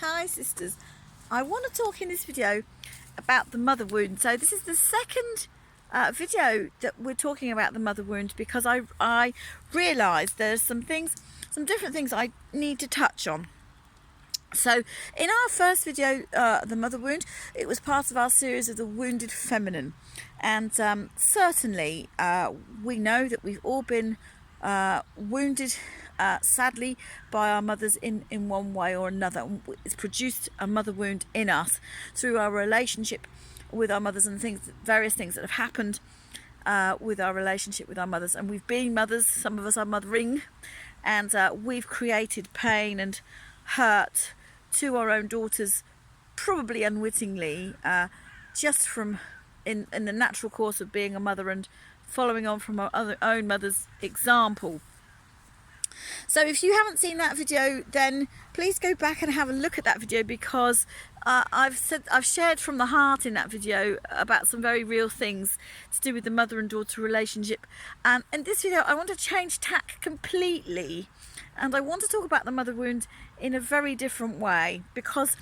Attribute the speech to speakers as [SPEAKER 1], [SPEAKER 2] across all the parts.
[SPEAKER 1] Hi sisters, I want to talk in this video about the mother wound. So this is the second video that we're talking about the mother wound because I realised there's some different things I need to touch on. So in our first video, the mother wound, it was part of our series of the wounded feminine, and certainly we know that we've all been wounded sadly by our mothers in one way or another. It's produced a mother wound in us through our relationship with our mothers and various things that have happened with our relationship with our mothers. And we've been mothers, some of us are mothering, and we've created pain and hurt to our own daughters, probably unwittingly, just from in the natural course of being a mother and following on from our own mother's example. So if you haven't seen that video, then please go back and have a look at that video, because I've shared from the heart in that video about some very real things to do with the mother and daughter relationship. And in this video I want to change tack completely, and I want to talk about the mother wound in a very different way, because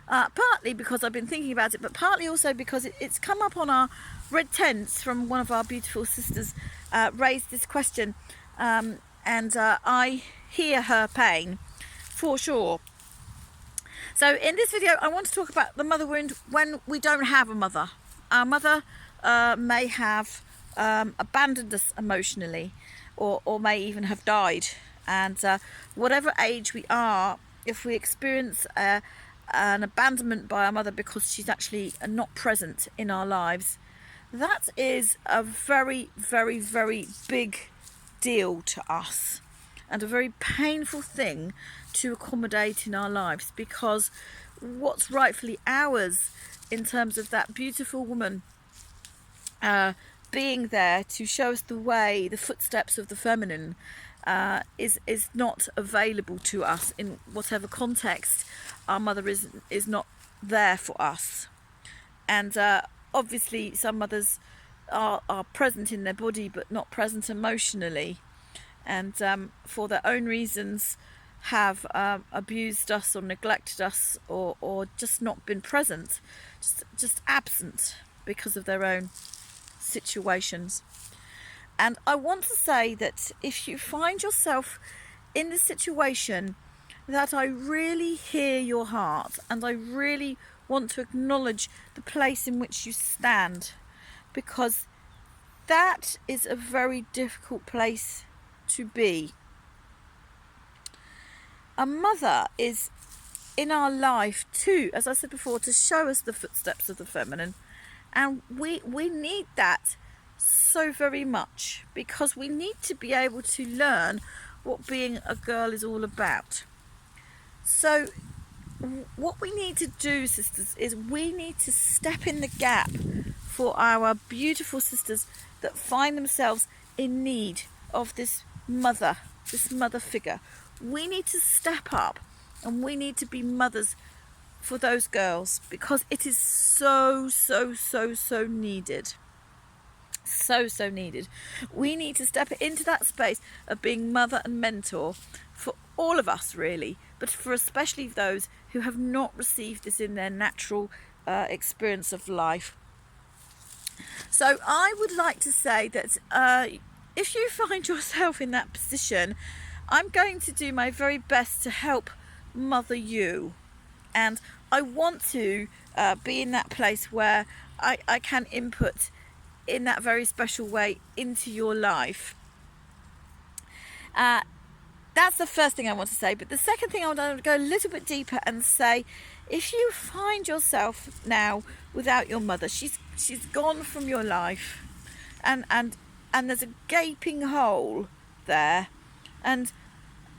[SPEAKER 1] partly because I've been thinking about it, but partly also because it's come up on our red tents. From one of our beautiful sisters raised this question, and I hear her pain for sure. So in this video I want to talk about the mother wound when we don't have a mother. Our mother may have abandoned us emotionally, or may even have died. And whatever age we are, if we experience an abandonment by our mother because she's actually not present in our lives, that is a very, very, very big deal to us, and a very painful thing to accommodate in our lives, because what's rightfully ours in terms of that beautiful woman being there to show us the way, the footsteps of the feminine, is not available to us in whatever context our mother is not there for us. And obviously some mothers are present in their body but not present emotionally, and for their own reasons have abused us or neglected us, or just not been present, just absent because of their own situations. And I want to say that if you find yourself in this situation, that I really hear your heart, and I really want to acknowledge the place in which you stand, because that is a very difficult place to be. A mother is in our life too, as I said before, to show us the footsteps of the feminine, and we need that so very much, because we need to be able to learn what being a girl is all about. So what we need to do, sisters, is we need to step in the gap for our beautiful sisters that find themselves in need of this mother figure. We need to step up, and we need to be mothers for those girls, because it is so needed. So needed. We need to step into that space of being mother and mentor for all of us, really, but for especially those who have not received this in their natural experience of life. So I would like to say that if you find yourself in that position, I'm going to do my very best to help mother you, and I want to be in that place where I can input in that very special way into your life. That's the first thing I want to say. But the second thing, I want to go a little bit deeper and say, if you find yourself now without your mother, she's gone from your life, and there's a gaping hole there, and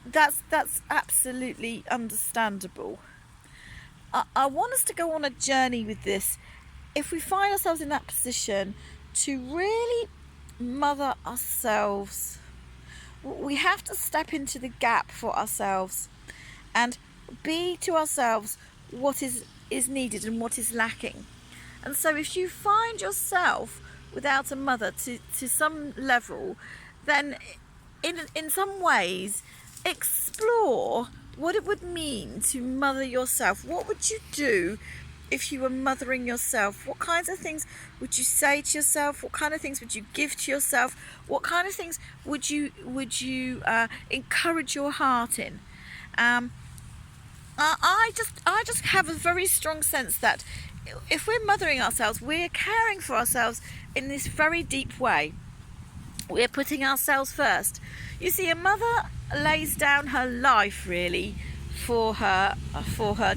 [SPEAKER 1] that's absolutely understandable. I want us to go on a journey with this, if we find ourselves in that position, to really mother ourselves. We have to step into the gap for ourselves and be to ourselves what is needed and what is lacking. And so if you find yourself without a mother to some level, then in some ways explore what it would mean to mother yourself. What would you do if you were mothering yourself? What kinds of things would you say to yourself? What kind of things would you give to yourself? What kind of things would you encourage your heart in? I just have a very strong sense that if we're mothering ourselves, we're caring for ourselves in this very deep way. We're putting ourselves first. You see, a mother lays down her life really for her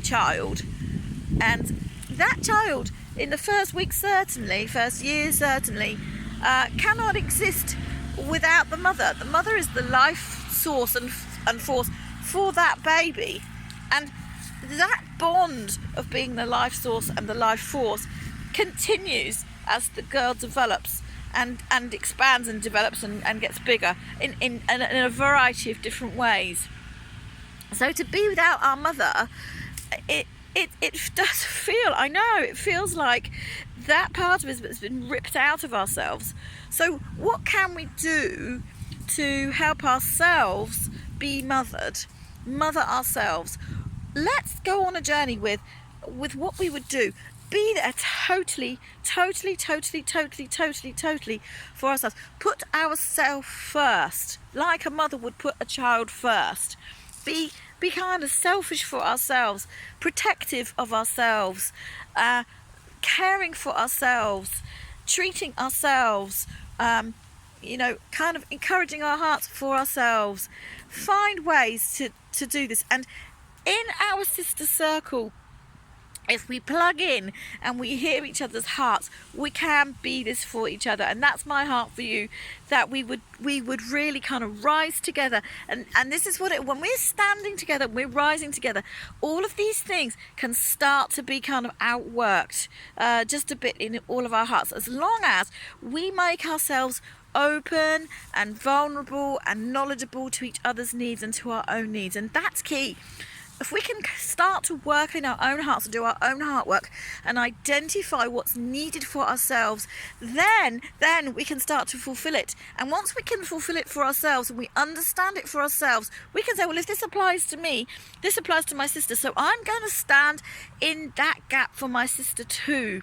[SPEAKER 1] child, and that child in the first week certainly, first year certainly, cannot exist without the mother. The mother is the life source and force for that baby, and that bond of being the life source and the life force continues as the girl develops and expands and develops and gets bigger in a variety of different ways. So to be without our mother, it does feel, I know, it feels like that part of us has been ripped out of ourselves. So what can we do to help ourselves be mother ourselves? Let's go on a journey with what we would do. Be there totally for ourselves. Put ourselves first, like a mother would put a child first. Be kind of selfish for ourselves, protective of ourselves, caring for ourselves, treating ourselves, kind of encouraging our hearts for ourselves. Find ways to do this. And in our sister circle, if we plug in and we hear each other's hearts, we can be this for each other. And that's my heart for you, that we would really kind of rise together. And this is when we're standing together, we're rising together, all of these things can start to be kind of outworked just a bit in all of our hearts, as long as we make ourselves open and vulnerable and knowledgeable to each other's needs and to our own needs. And that's key. If we can start to work in our own hearts and do our own heart work and identify what's needed for ourselves, then we can start to fulfill it. And once we can fulfill it for ourselves and we understand it for ourselves, we can say, well, if this applies to me, this applies to my sister, so I'm going to stand in that gap for my sister too.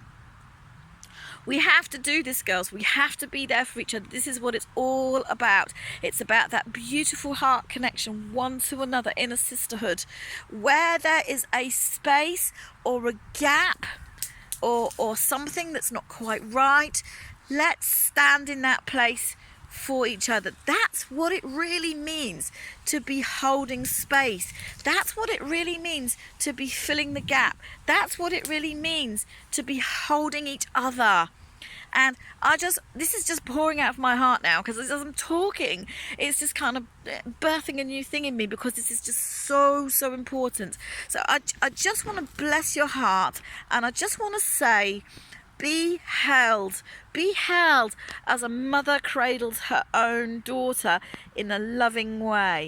[SPEAKER 1] We have to do this, girls. We have to be there for each other. This is what it's all about. It's about that beautiful heart connection, one to another in a sisterhood. Where there is a space or a gap or something that's not quite right, let's stand in that place for each other. That's what it really means to be holding space. That's what it really means to be filling the gap. That's what it really means to be holding each other. And this is just pouring out of my heart now, because as I'm talking, it's just kind of birthing a new thing in me, because this is just so important. So I just want to bless your heart, and I just want to say, be held as a mother cradles her own daughter in a loving way.